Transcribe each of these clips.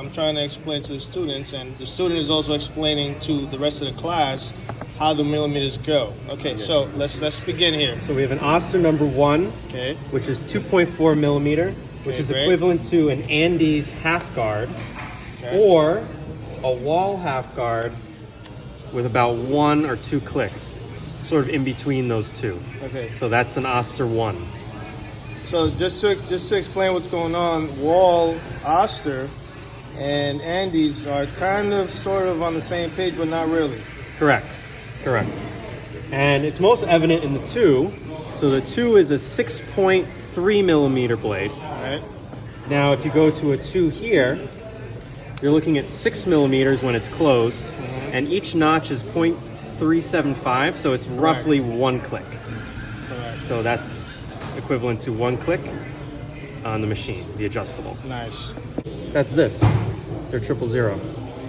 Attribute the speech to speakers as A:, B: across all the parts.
A: I'm trying to explain to the students, and the student is also explaining to the rest of the class how the millimeters go. Okay, so let's begin here.
B: So we have an Oster number 1,
A: Okay.
B: which is 2.4 millimeter, which
A: Okay,
B: is
A: great.
B: equivalent to an Andes half guard,
A: Okay.
B: or a wall half guard with about 1 or 2 clicks. It's sort of in between those two.
A: Okay.
B: So that's an Oster 1.
A: So just to explain what's going on, Wall, Oster, and Andes are kind of sort of on the same page, but not really.
B: Correct. And it's most evident in the 2. So the 2 is a 6.3 millimeter blade.
A: All right.
B: Now, if you go to a 2 here, you're looking at 6 millimeters when it's closed, and each notch is 0.375, so it's roughly 1 click.
A: Correct.
B: So that's equivalent to 1 click on the machine, the adjustable.
A: Nice.
B: That's this. They're 000.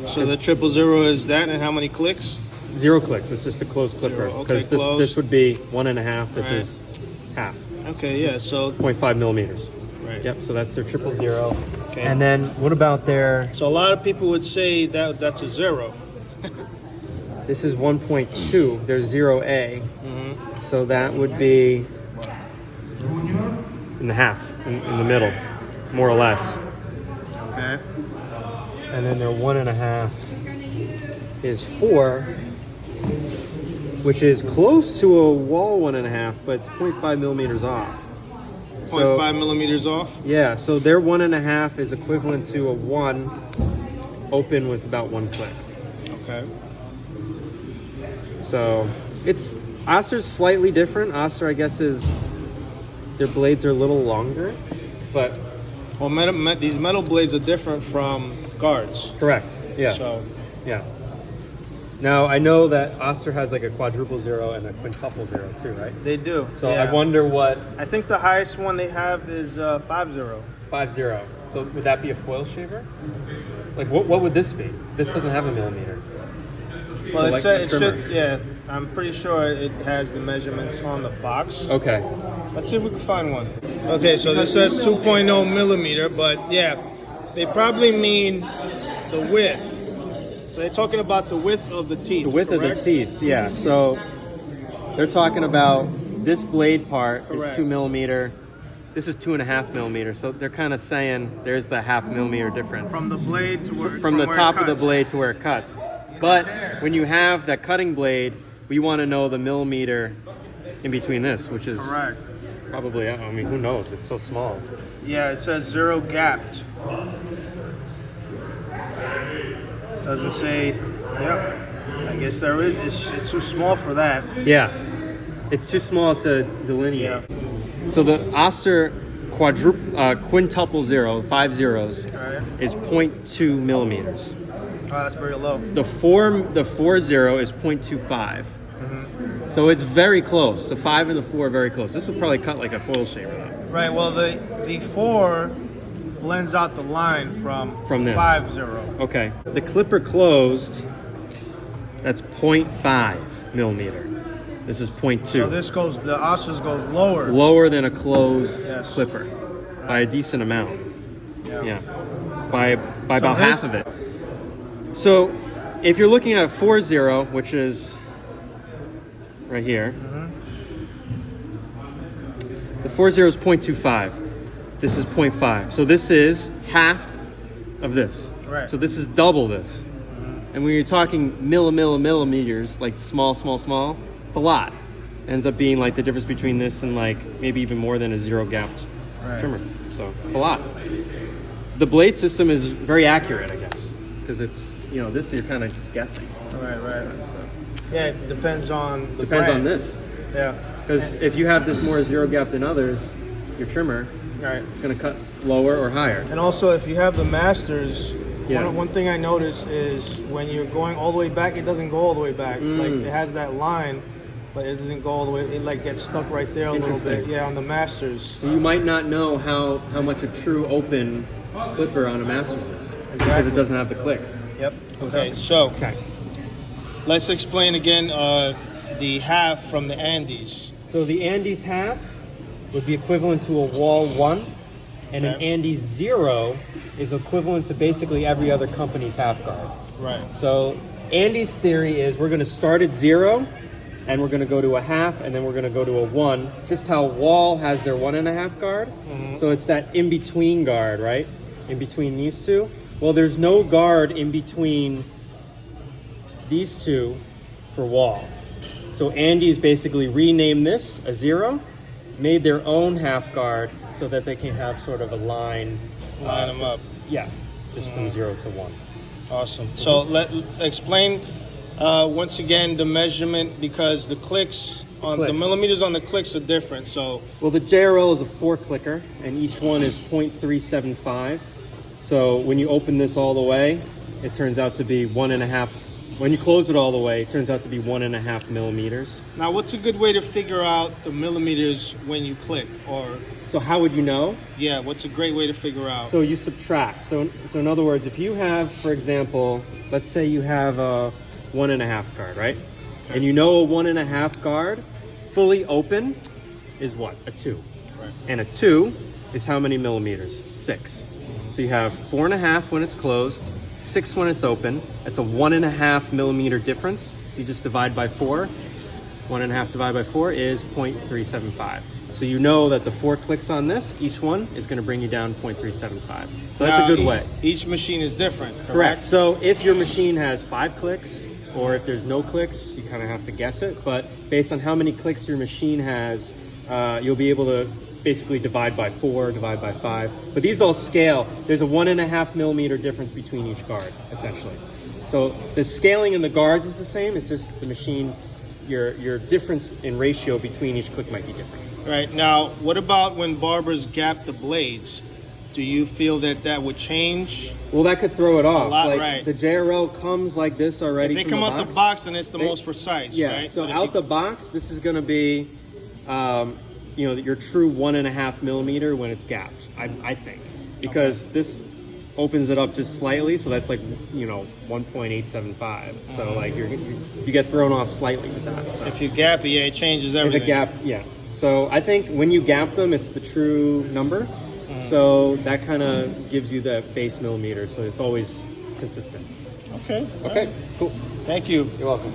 A: So the 000 is that, and how many clicks?
B: 0 clicks. It's just a closed clipper.
A: Zero. Okay,
B: Because
A: closed.
B: this would be 1.5. This
A: Right.
B: is half.
A: Okay, yeah. So
B: 0.5 millimeters.
A: right.
B: Yep. So that's their 000.
A: Okay.
B: And then what about their?
A: So a lot of people would say that that's a 0.
B: This is 1.2. They're 0A.
A: Mm-hmm.
B: So that would be in the half, in the middle, more or less.
A: Okay.
B: And then their 1.5 is 4, which is close to a wall 1.5, but it's 0.5 millimeters off.
A: 0.5 millimeters off.
B: Yeah, so their 1.5 is equivalent to a 1 open with about 1 click.
A: Okay.
B: So it's Oster's slightly different. Oster, I guess, is their blades are a little longer, but
A: Well, these metal blades are different from guards.
B: correct. Yeah.
A: So
B: Yeah. Now I know that Oster has like a quadruple 0 and a quintuple 0 too, right?
A: they do.
B: So
A: yeah.
B: I wonder what
A: I think the highest one they have is 50.
B: 50. So would that be a foil shaver? Like what would this be? This doesn't have a millimeter.
A: Well,
B: So like
A: it
B: the trimmer.
A: should. Yeah, I'm pretty sure it has the measurements on the box.
B: Okay.
A: Let's see if we can find one. Okay, so this says 2.0 millimeter, but yeah, they probably mean the width. So they're talking about the width of the teeth.
B: The width
A: correct?
B: of the teeth, yeah. So they're talking about this blade part
A: Correct.
B: is 2 millimeter. This is 2.5 millimeter. So they're kind of saying there's the 0.5 millimeter difference
A: From the blade to where
B: from the
A: where it
B: top of the
A: cuts.
B: blade to where it cuts. But when you have that cutting blade, we want to know the millimeter in between this, which is
A: Correct.
B: probably, I mean, who knows? It's so small.
A: Yeah, it says 0 gapped. Doesn't say. Yep. I guess there is. It's too small for that.
B: Yeah, it's too small to delineate.
A: Yeah.
B: So the Oster quintuple 0, 5 zeros,
A: Alright.
B: is 0.2 millimeters.
A: Oh, that's very low.
B: The 4 0 is 0.25. So it's very close. The 5 and the 4 are very close. This would probably cut like a foil shaver though.
A: Right. Well, the 4 blends out the line from
B: this.
A: 50.
B: Okay. The clipper closed, that's 0.5 millimeter. This is 0.2.
A: So this goes. The Osters goes lower.
B: Lower than a closed
A: Yes.
B: clipper by a decent amount.
A: Yeah.
B: Yeah, by about
A: this-
B: half of it. So if you're looking at a 4 0, which is right here, the 4 0 is 0.25. This is 0.5. So this is half of this.
A: Right.
B: So this is double this. And when you're talking millimeters, like small, it's a lot. Ends up being like the difference between this and like maybe even more than a 0 gapped
A: Right.
B: trimmer. So it's a lot. The blade system is very accurate, I guess, because it's, you know, this you're kind of just guessing.
A: Right.
B: So
A: Yeah. It depends on the
B: depends
A: brand.
B: on this,
A: Yeah.
B: because if you have this more 0 gap than others, your trimmer,
A: Right.
B: it's going to cut lower or higher.
A: And also, if you have the Masters,
B: Yeah.
A: one thing I notice is when you're going all the way back, it doesn't go all the way back. Like it has that line, but it doesn't go all the way. It like gets stuck right there a little bit.
B: Interesting.
A: Yeah, on the Masters.
B: So you might not know how much a true open clipper on a Masters is, because
A: Exactly.
B: it doesn't have the clicks.
A: Yep. Okay. So let's explain again the half from the Andes.
B: So the Andes half would be equivalent to a wall 1, And an
A: Okay.
B: Andy 0 is equivalent to basically every other company's half guard.
A: Right.
B: So Andy's theory is we're going to start at 0, and we're going to go to a half, and then we're going to go to a 1. Just how Wall has their 1.5 guard. So it's that in-between guard, right? In between these two. Well, there's no guard in between these two for Wall. So Andy's basically renamed this a 0, made their own half guard so that they can have sort of a line.
A: Line them up.
B: Yeah, just from 0 to 1.
A: Awesome. So explain once again the measurement, because the clicks on the millimeters on the clicks are different. So
B: Well, the JRL is a 4 clicker, and each one is 0.375. So when you open this all the way, it turns out to be 1.5. When you close it all the way, it turns out to be 1.5 millimeters.
A: now, what's a good way to figure out the millimeters when you click? Or
B: So how would you know?
A: yeah, what's a great way to figure out?
B: So you subtract. So in other words, if you have, for example, let's say you have a 1.5 guard, right?
A: Okay.
B: And you know a 1.5 guard fully open is what? A 2.
A: Right.
B: And a 2 is how many millimeters? 6. So you have 4.5 when it's closed, 6 when it's open. That's a 1.5 millimeter difference. So you just divide by 4. 1.5 divided by 4 is 0.375. So you know that the 4 clicks on this, each one is going to bring you down 0.375. So that's
A: Now,
B: a good way.
A: Each machine is different.
B: Correct. So if your machine has 5 clicks, or if there's no clicks, you kind of have to guess it. But based on how many clicks your machine has, you'll be able to basically divide by 4, divide by 5. But these all scale. There's a 1.5 millimeter difference between each guard, essentially. So the scaling in the guards is the same. It's just the machine, your difference in ratio between each click might be different.
A: Right. Now, what about when barbers gap the blades? Do you feel that would change?
B: Well, that could throw it off.
A: lot,
B: like,
A: right.
B: The JRL comes like this already.
A: If they
B: from
A: come
B: the
A: out
B: box.
A: the box, then it's the
B: They-
A: most precise,
B: Yeah,
A: right?
B: so
A: But if
B: out
A: you-
B: the box, this is going to be, your true 1.5 millimeter when it's gapped, I think. Because this opens it up just slightly, so that's like, 1.875. So like you get thrown off slightly with that. So
A: If you gap it, yeah, it changes
B: if
A: everything.
B: a gap, yeah. So I think when you gap them, it's the true number. So that kind of gives you the base millimeter, so it's always consistent.
A: Okay.
B: Okay, cool.
A: Thank you.
B: You're welcome.